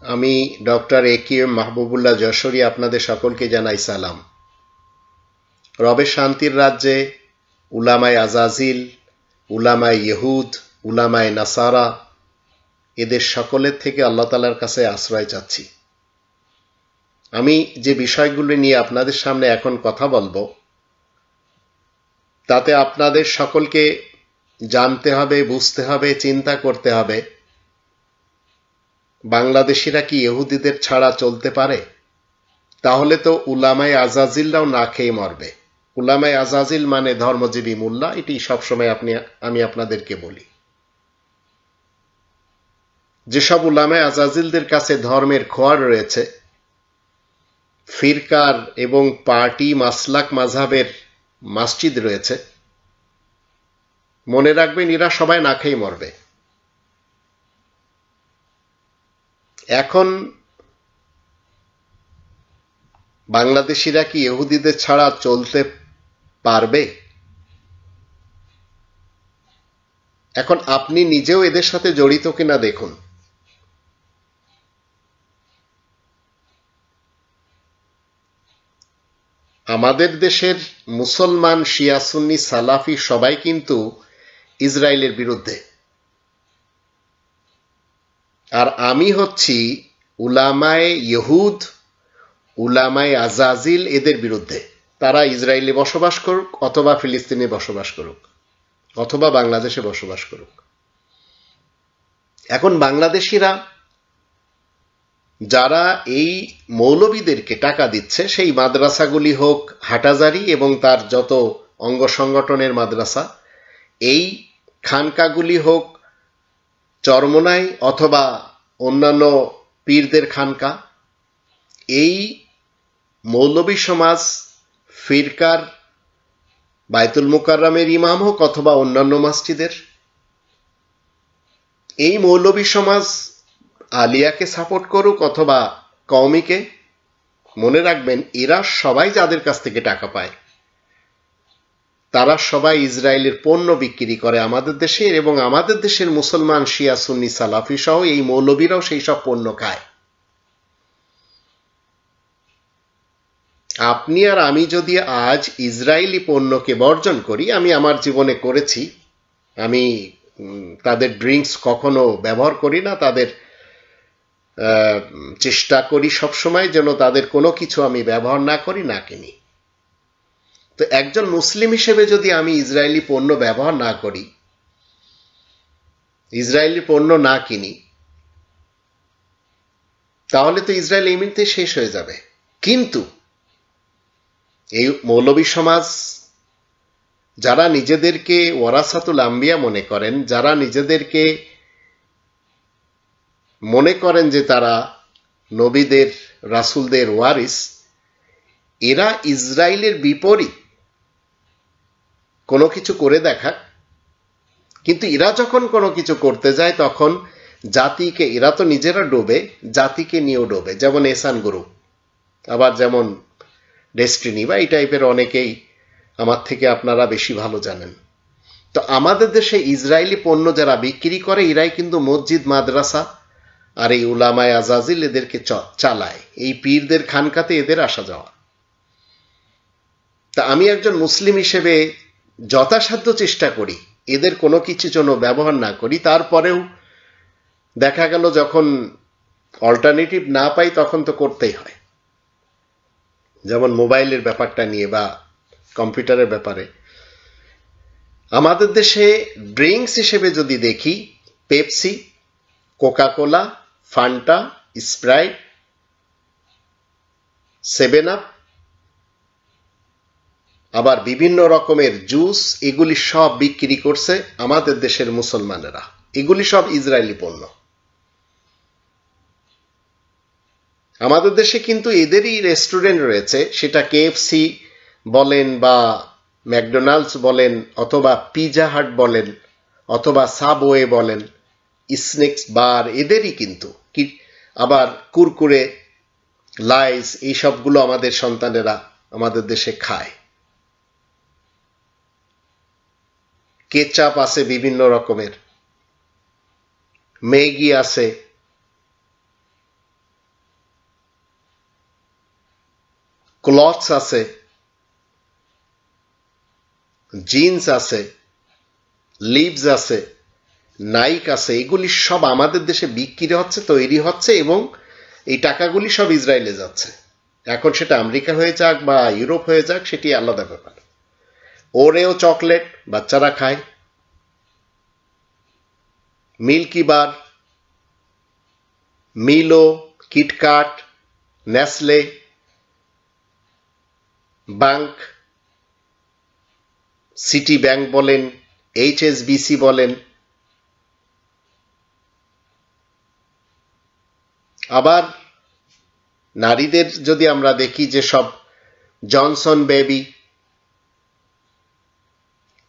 আমি doctor A K M Mahbubullah Jashori আপনাদের সকলকে জানাই সালাম। রবের শান্তির রাজ্যে উলামায়ে আজাজিল, উলামায়ে ইহুদ, উলামায়ে নাসারা এদের সকলের থেকে আল্লাহ তাআলার কাছে আশ্রয় চাচ্ছি। আমি যে বিষয়গুলো নিয়ে আপনাদের সামনে এখন কথা বলবো তাতে আপনাদের সকলকে জানতে হবে, বুঝতে হবে, চিন্তা করতে হবে বাংলাদেশিরা কি ইহুদিদের ছাড়া চলতে পারে? তাহলে তো উলামায়ে আজাজিলরাও না খেয়ে মরবে। উলামায়ে আজাজিল মানে ধর্মজীবী মোল্লা, এটি সবসময় আমি আপনাদেরকে বলি। যেসব উলামায়ে আজাজিলদের কাছে ধর্মের খোয়ার রয়েছে, ফিরকার এবং পার্টি মাসলাক মাযহাবের মসজিদ রয়েছে, মনে রাখবেন এরা সবাই না খেয়ে মরবে। এখন বাংলাদেশিরা কি ইহুদিদের ছাড়া চলতে পারবে? এখন আপনি নিজেও এদের সাথে জড়িত কিনা দেখুন। আমাদের দেশের মুসলমান, শিয়া, সুন্নি, সালাফি সবাই কিন্তু ইসরায়েলের বিরুদ্ধে, আর আমি হচ্ছি উলামায়ে ইহুদ, উলামায়ে আজাজিল এদের বিরুদ্ধে। তারা ইসরায়েলে বসবাস করুক অথবা ফিলিস্তিনে বসবাস করুক অথবা বাংলাদেশে বসবাস করুক। এখন বাংলাদেশিরা যারা এই মৌলবীদেরকে টাকা দিচ্ছে, সেই মাদ্রাসাগুলি হোক হাটাজারি এবং তার যত অঙ্গ সংগঠনের মাদ্রাসা, এই খানকাগুলি হোক চরমোনাই অথবা অন্যান্য পীরদের খানকা, এই মৌলবী সমাজ ফিরকার বায়তুল মুকাররমের ইমাম হোক অথবা অন্যান্য মসজিদের, এই মৌলবী সমাজ আলিয়াকে সাপোর্ট করুক অথবা কওমিকে, মনে রাখবেন এরা সবাই যাদের কাছ থেকে টাকা পায় তারা সবাই ইসরায়েলের পণ্য বিক্রি করে আমাদের দেশে, এবং আমাদের দেশের মুসলমান, শিয়া, সুন্নি, সালাফি সহ এই মৌলবীরাও সেই সব পণ্য খায়। আপনি আর আমি যদি আজ ইসরায়েলি পণ্যকে বর্জন করি, আমি আমার জীবনে করেছি, আমি তাদের ড্রিঙ্কস কখনো ব্যবহার করি না, তাদের চেষ্টা করি সবসময় যেন তাদের কোনো কিছু আমি ব্যবহার না করি, না কিনি। তো একজন মুসলিম হিসেবে যদি আমি ইসরায়েলি পণ্য ব্যবহার না করি, ইসরায়েলি পণ্য না কিনি, তাহলে তো ইসরায়েল এমনিতে শেষ হয়ে যাবে। কিন্তু এই মৌলবী সমাজ যারা নিজেদেরকে ওয়ারাসাতুল আম্বিয়া মনে করেন, যারা নিজেদেরকে মনে করেন যে তারা নবীদের, রাসূলদের ওয়ারিস, এরা ইসরায়েলের বিপরীত কোনো কিছু করে দেখাক, কিন্তু এরা যখন কোনো কিছু করতে যায় তখন জাতিকে, এরা তো নিজেরা ডোবে, জাতিকে নিয়েও ডোবে। যেমন এসান গ্রুপ, আবার যেমন ডেস্টিনি বা এই টাইপের অনেকেই আমার থেকে আপনারা বেশি ভালো জানেন। তো আমাদের দেশে ইসরায়েলি পণ্য যারা বিক্রি করে এরাই কিন্তু মসজিদ, মাদ্রাসা আর এই উলামায়ে আজাজিল এদেরকে চালায়, এই পীরদের খানকাতে এদের আসা যাওয়া। তা আমি একজন মুসলিম হিসেবে যথাসাধ্য চেষ্টা করি এদের কোনো কিছু যেন ব্যবহার না করি। তারপরেও দেখা গেল যখন অল্টারনেটিভ না পাই তখন তো করতেই হয়। যেমন মোবাইলের ব্যাপারটা নিয়ে বা কম্পিউটারের ব্যাপারে, আমাদের দেশে ড্রিঙ্কস হিসেবে যদি দেখি, Pepsi, Coca Cola, Fanta, Sprite, 7 up, আবার বিভিন্ন রকমের জুস, এগুলি সব বিক্রি করছে আমাদের দেশের মুসলমানেরা। এগুলি সব ইসরায়েলি পণ্য। আমাদের দেশে কিন্তু এদেরই রেস্টুরেন্ট রয়েছে, সেটা কেএফসি বলেন বা ম্যাকডোনাল্ডস বলেন অথবা পিজা হাট বলেন অথবা সাবওয়ে বলেন, স্নেক্স বার এদেরই কিন্তু। আবার কুরকুরে, লাইস, এই সবগুলো আমাদের সন্তানেরা আমাদের দেশে খায়। কেচাপ আছে বিভিন্ন রকমের, ম্যাগি আছে, ক্লথস আছে, জিন্স আছে, লিভস আছে, নাইক আছে, এগুলি সব আমাদের দেশে বিক্রি হচ্ছে, তৈরি হচ্ছে এবং এই টাকাগুলি সব ইসরায়েলে যাচ্ছে। এখন সেটা আমেরিকা হয়ে যাক বা ইউরোপ হয়ে যাক, সেটি আলাদা ব্যাপার। ওরেও চকলেট বাচ্চারা খায়, Milky Bar, Milo, KitKat, Nestle, bank, Citi bank বলেন, এইচএসবিসি বলেন, আবার নারীদের যদি আমরা দেখি যে সব Johnson baby,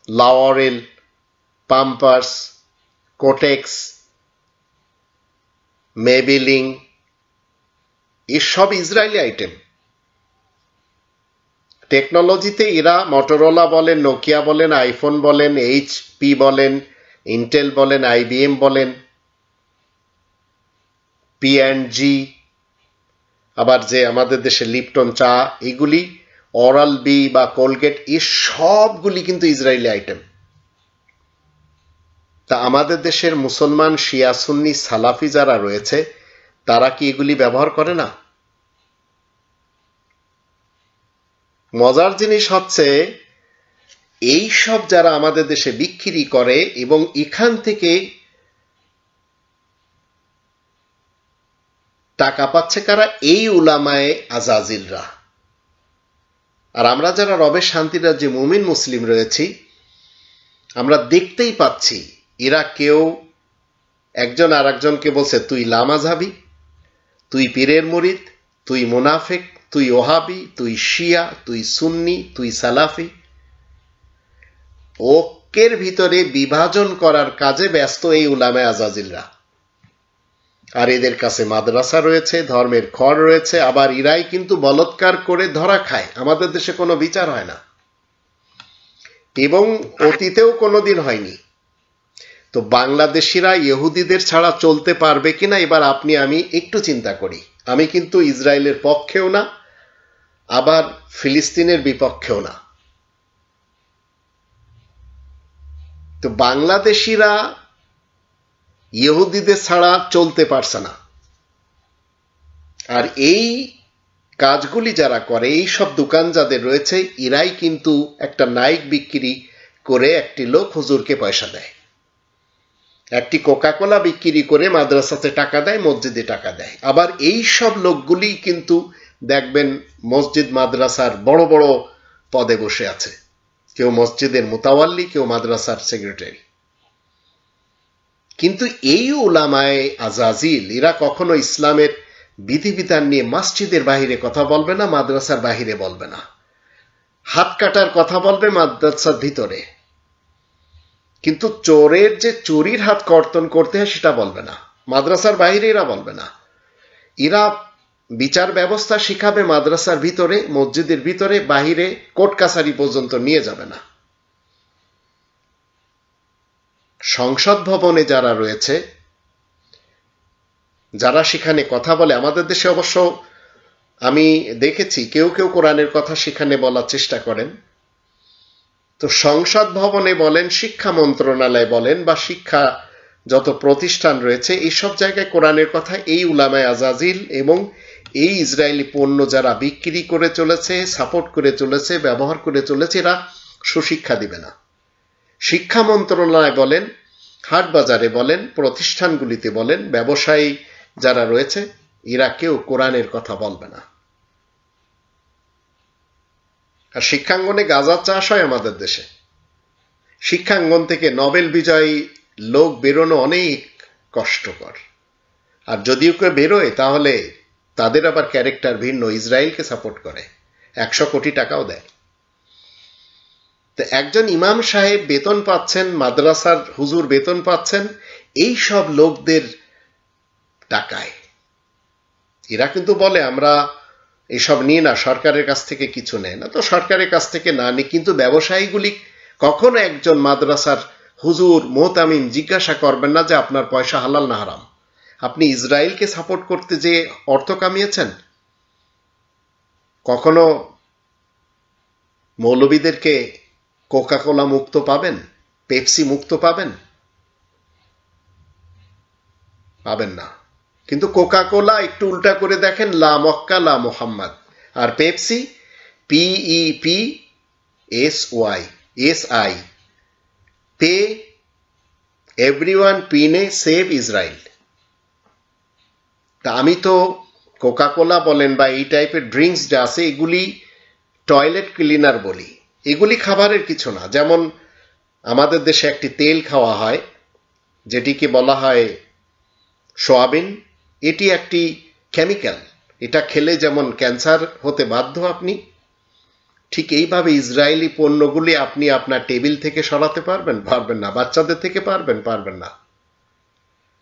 L'Oreal, Pampers, Kotex, Maybelline, এসব ইসরায়েলি আইটেম। টেকনোলজিতে এরা মটোরোলা বলেন, নোকিয়া বলেন, আইফোন বলেন, এইচপি বলেন, ইন্টেল বলেন, আইবিএম বলেন, P&G, আবার যে আমাদের দেশে লিপটন চা, এগুলি ওরাল বি বা কোলগেট, এই সবগুলি কিন্তু ইসরায়েলি আইটেম। তা আমাদের দেশের মুসলমান, শিয়া, সুন্নি, সালাফি যারা রয়েছে তারা কি এগুলি ব্যবহার করে না? মজার জিনিস হচ্ছে এই সব যারা আমাদের দেশে বিক্রি করে এবং এখান থেকে টাকা পাচ্ছে কারা? এই উলামায়ে আজাজিলরা। আর আমরা যারা রবের শান্তির রাজ্যে মুমিন মুসলিম রয়েছি, আমরা দেখতেই পাচ্ছি এরা কেউ একজন আর একজনকে বলছে তুই লামাঝাবি, তুই পীরের মুরিদ, তুই মুনাফিক, তুই ওহাবি, তুই শিয়া, তুই সুন্নি, তুই সালাফি। ঐক্যের ভিতরে বিভাজন করার কাজে ব্যস্ত এই উলামায়ে আজাজিলরা। আর এদের কাছে মাদ্রাসা রয়েছে, ধর্মের খড় রয়েছে, আবার এরাই কিন্তু বলৎকার করে ধরা খায়। আমাদের দেশে কোনো বিচার হয় না এবং অতীতেও কোনোদিন হয়নি। তো বাংলাদেশিরা ইহুদিদের ছাড়া চলতে পারবে কিনা এবার আপনি আমি একটু চিন্তা করি। আমি কিন্তু ইসরায়েলের পক্ষেও না, আবার ফিলিস্তিনের বিপক্ষেও না। তো বাংলাদেশিরা ইহুদিদের ছাড়া চলতে পারছে না। আর এই কাজগুলি যারা করে, এই সব দোকান যাদের রয়েছে, এরাই কিন্তু একটা নাইক বিক্রি করে একটি লোক হুজুরকে পয়সা দেয়, একটি কোকাকোলা বিক্রি করে মাদ্রাসাতে টাকা দেয়, মসজিদে টাকা দেয়। আবার এই সব লোকগুলি কিন্তু দেখবেন মসজিদ মাদ্রাসার বড় বড় পদে বসে আছে, কেউ মসজিদের মুতাওয়াল্লি, কেউ মাদ্রাসার সেক্রেটারি। কিন্তু এই উলামায়ে আজাজিল এরা কখনো ইসলামের বিধিবিধান নিয়ে মসজিদের বাহিরে কথা বলবে না, মাদ্রাসার বাহিরে বলবে না। হাত কাটার কথা বলবে মাদ্রাসার ভিতরে, কিন্তু চোরের যে চুরির হাত কর্তন করতে হয় সেটা বলবে না, মাদ্রাসার বাহিরে এরা বলবে না। এরা বিচার ব্যবস্থা শিখাবে মাদ্রাসার ভিতরে, মসজিদের ভিতরে, বাহিরে কোর্ট কাছারি পর্যন্ত নিয়ে যাবে না। সংসদ ভবনে যারা রয়েছে, যারা সেখানে কথা বলে, আমাদের দেশে অবশ্য আমি দেখেছি কেউ কেউ কোরআনের কথা সেখানে বলার চেষ্টা করেন। তো সংসদ ভবনে বলেন, শিক্ষা মন্ত্রণালয় বলেন বা শিক্ষা যত প্রতিষ্ঠান রয়েছে, এইসব জায়গায় কোরআনের কথা এই উলামায়ে আজাজিল এবং এই ইসরায়েলি পণ্য যারা বিক্রি করে চলেছে, সাপোর্ট করে চলেছে, ব্যবহার করে চলেছে, এরা সুশিক্ষা দিবে না। শিক্ষা মন্ত্রণালয় বলেন, হাট বাজারে বলেন, প্রতিষ্ঠানগুলিতে বলেন, ব্যবসায়ী যারা রয়েছে, এরা কেউ কোরআনের কথা বলবে না। আর শিক্ষাঙ্গনে গাঁজা চাষ হয় আমাদের দেশে। শিক্ষাঙ্গন থেকে নোবেল বিজয়ী লোক বেরোনো অনেক কষ্টকর। আর যদিও কেউ বেরোয় তাহলে তাদের আবার ক্যারেক্টার ভিন্ন, ইসরায়েলকে সাপোর্ট করে, 100 কোটি টাকাও দেয়। তো একজন ইমাম সাহেব বেতন পাচ্ছেন, মাদ্রাসার হুজুর বেতন পাচ্ছেন এই সব লোকদের টাকায়। এরা কিন্তু বলে আমরা এসব নিই না, সরকারের কাছ থেকে কিছু নেয় না। তো সরকারের কাছ থেকে না নিই, কিন্তু ব্যবসায়ীগুলি কখনো একজন মাদ্রাসার হুজুর মোহতামিম জিজ্ঞাসা করবেন না যে আপনার পয়সা হালাল না হারাম, আপনি ইসরায়েলকে সাপোর্ট করতে যে অর্থ কামিয়েছেন। কখনো মৌলবীদেরকে কোকা কোলা মুক্ত পাবেন, পেপসি মুক্ত পাবেন? পাবেন না। কিন্তু কোকা কোলা একটু উল্টা করে দেখেন, লা মক্কা লা মোহাম্মদ, আর পেপসি PEPSY পে এভরিওয়ান পিনে সেভ ইসরায়েল। তা আমি তো কোকা কোলা বলেন বা এই টাইপের ড্রিঙ্কস যা আছে এগুলি টয়লেট ক্লিনার বলি, এগুলি খাবারের কিছু না। যেমন আমাদের দেশে একটি তেল খাওয়া হয় যেটিকে বলা হয় সোয়াবিন, এটি একটি কেমিক্যাল, এটা খেলে যেমন ক্যান্সার হতে বাধ্য আপনি, ঠিক এইভাবে ইসরায়েলি পণ্যগুলি আপনি আপনার টেবিল থেকে সরাতে পারবেন? পারবেন না। বাচ্চাদের থেকে পারবেন? পারবেন না।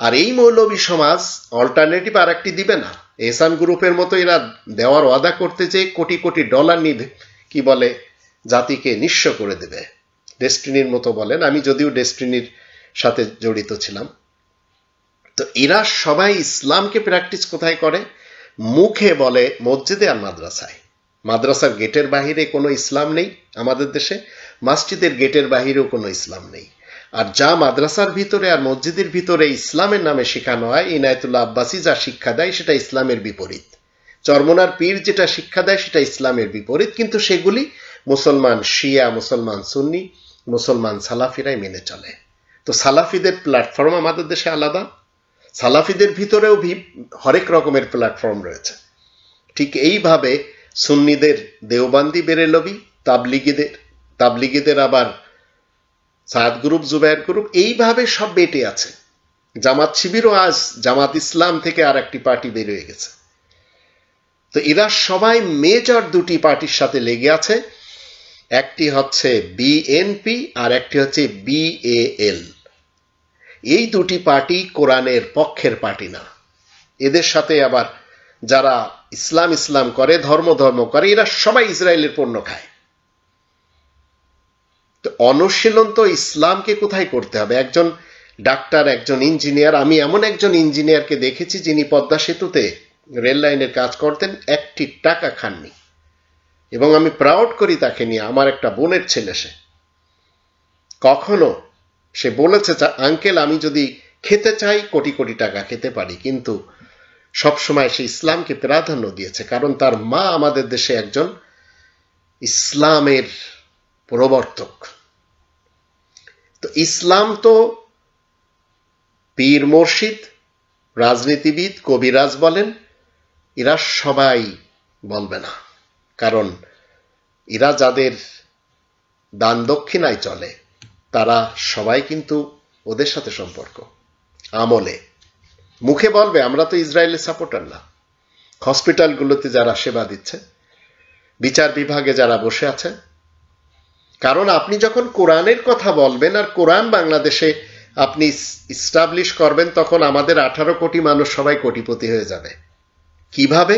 আর এই মৌলবী সমাজ অল্টারনেটিভ আর একটি দিবে না। এহসান গ্রুপের মতো এরা দেওয়ার ওয়াদা করতে যে কোটি কোটি ডলার নিবে, কি বলে, জাতিকে নিঃস্ব করে দেবে, ডেস্টিনির মতো বলেন। আমি যদিও ডেস্টিনির সাথে জড়িত ছিলাম। তো এরা সবাই ইসলামকে প্র্যাকটিস কোথায় করে? মুখে বলে মসজিদে আর মাদ্রাসায়। মাদ্রাসার গেটের বাহিরে কোনো ইসলাম নেই আমাদের দেশে, মসজিদের গেটের বাহিরেও কোনো ইসলাম নেই। আর যা মাদ্রাসার ভিতরে আর মসজিদের ভিতরে ইসলামের নামে শেখানো হয়, ইনায়েতুল্লাহ আব্বাসী যা শিক্ষা দেয় সেটা ইসলামের বিপরীত। চরমনার পীর যেটা শিক্ষা দেয় সেটা ইসলামের বিপরীত, কিন্তু সেগুলি মুসলমান শিয়া, মুসলমান সুন্নি, মুসলমান সালাফিরাই মেনে চলে। তো সালাফিদের প্ল্যাটফর্ম আমাদের দেশে আলাদা, সালাফিদের ভিতরেও হরেক রকমের প্ল্যাটফর্ম রয়েছে। ঠিক এইভাবে সুন্নিদের দেওবান্দি বেরেলবি, তাবলিগীদের আবার সাদ গ্রুপ, জুবায়ের গ্রুপ, এইভাবে সব বেটে আছে। জামাত শিবিরও আজ জামাত ইসলাম থেকে আর একটি পার্টি বের হয়ে গেছে। তো এরা সবাই মেজর দুটি পার্টির সাথে লেগে আছে, একটি হচ্ছে বিএনপি আর একটি হচ্ছে BAL। এই দুটি পার্টি কোরআনের পক্ষের পার্টি না। এদের সাথে আবার যারা ইসলাম করে, ধর্ম করে, এরা সবাই ইসরায়েলের পণ্য খায়। তো অনুশীলন তো ইসলামকে কোথায় করতে হবে? একজন ডাক্তার, একজন ইঞ্জিনিয়ার, আমি এমন একজন ইঞ্জিনিয়ারকে দেখেছি যিনি পদ্মা সেতুতে রেল লাইনের কাজ করতেন, একটি টাকা খাননি, এবং আমি প্রাউড করি তাকে নিয়ে। আমার একটা বোনের ছেলে সে। কখনো সে বলেছে, আঙ্কেল আমি যদি খেতে চাই কোটি কোটি টাকা খেতে পারি, কিন্তু সবসময় সে ইসলামকে প্রাধান্য দিয়েছে, কারণ তার মা আমাদের দেশে একজন ইসলামের প্রবর্তক। তো ইসলাম তো পীর মুর্শিদ, রাজনীতিবিদ, কবিরাজ বলেন, এরা সবাই বলবে না, কারণ এরা যাদের দান দক্ষিণায় চলে তারা সবাই কিন্তু ওদের সাথে সম্পর্ক আমলে। মুখে বলবে আমরা তো ইসরায়েলের সাপোর্টার না। হসপিটালগুলোতে যারা সেবা দিচ্ছে, বিচার বিভাগে যারা বসে আছে, কারণ আপনি যখন কোরআনের কথা বলবেন আর কোরআন বাংলাদেশে আপনি ইস্টাবলিশ করবেন, তখন আমাদের 18 কোটি মানুষ সবাই কোটিপতি হয়ে যাবে। কিভাবে?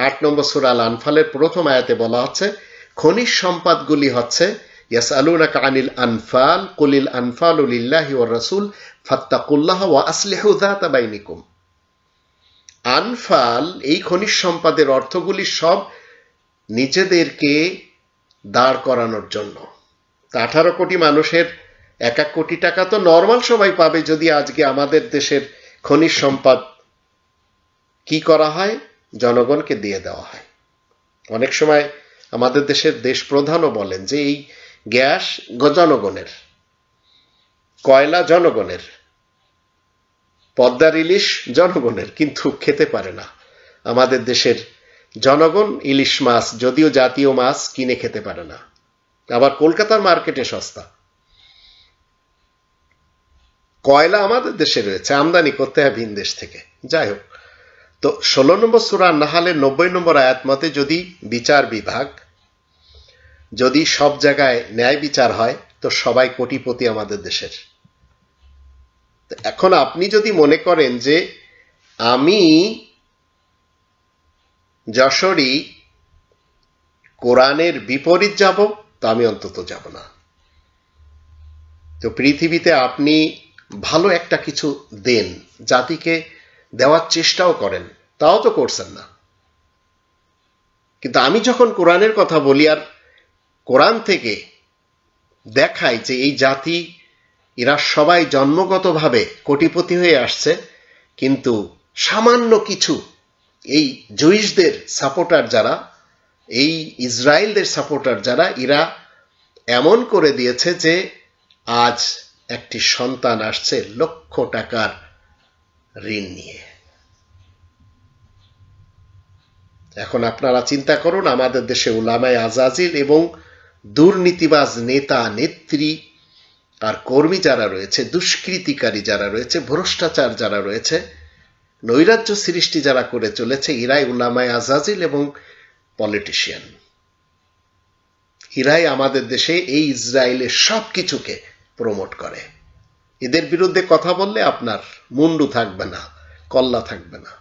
8 নম্বর সূরা আল আনফালের প্রথম আয়াতে বলা হচ্ছে, খনিজ সম্পদগুলি হচ্ছে ইয়াসআলুনাকা আনিল আনফাল কুলিল আনফালু লিল্লাহি ওয়ার রাসূল ফাত্তাকুল্লাহ ওয়া আসলিহু যাতা বাইনিকুম। আনফাল, এই খনিজ সম্পদের অর্থগুলি সব নিজেদেরকে দাঁড় করানোর জন্য। 18 কোটি মানুষের 1 কোটি টাকা তো নর্মাল সবাই পাবে যদি আজকে আমাদের দেশের খনিজ সম্পদ কি করা হয়, জনগণকে দিয়ে দেওয়া হয়। অনেক সময় আমাদের দেশের দেশ প্রধানও বলেন যে এই গ্যাস জনগণের, কয়লা জনগণের, পদ্মার ইলিশ জনগণের, কিন্তু খেতে পারে না আমাদের দেশের জনগণ। ইলিশ মাছ যদিও জাতীয় মাছ, কিনে খেতে পারে না। আবার কলকাতার মার্কেটে সস্তা। কয়লা আমাদের দেশে রয়েছে, আমদানি করতে হয় ভিন দেশ থেকে। যাই হোক, তো 16 নম্বর সূরা নাহালের 90 নম্বর আয়াত মতে যদি বিচার বিভাগ, যদি সব জায়গায় ন্যায় বিচার হয়, তো সবাই কোটিপতি আমাদের দেশের। এখন আপনি যদি মনে করেন যে আমি যশোরী কোরআনের বিপরীত যাব, তো আমি অন্তত যাব না। তো পৃথিবীতে আপনি ভালো একটা কিছু দেন, জাতিকে দেওয়ার চেষ্টাও করেন, তাও তো করছেন না। কিন্তু আমি যখন কোরআনের কথা বলি আর কোরআন থেকে দেখাই যে এই জাতি এরা সবাই জন্মগতভাবে কোটিপতি হয়ে আসছে, কিন্তু সামান্য কিছু এই জুইশদের সাপোর্টার যারা, এই ইসরায়েলদের সাপোর্টার যারা, এরা এমন করে দিয়েছে যে আজ একটি সন্তান আসছে লক্ষ টাকার ঋণ নিয়ে। এখন আপনারা চিন্তা করুন, আমাদের দেশে উলামায়ে আজাজিল এবং দুর্নীতিবাজ নেতা নেত্রী আর কর্মী যারা রয়েছে, দুষ্কৃতিকারী যারা রয়েছে, ভ্রষ্টাচার যারা রয়েছে, নৈরাজ্য সৃষ্টি যারা করে চলেছে, এরাই উলামায়ে আজাজিল এবং পলিটিশিয়ান। এরাই আমাদের দেশে এই ইসরায়েলের সবকিছুকে প্রমোট করে। এদের বিরুদ্ধে কথা বললে আপনার মুন্ডু থাকবে না, কল্লা থাকবে না।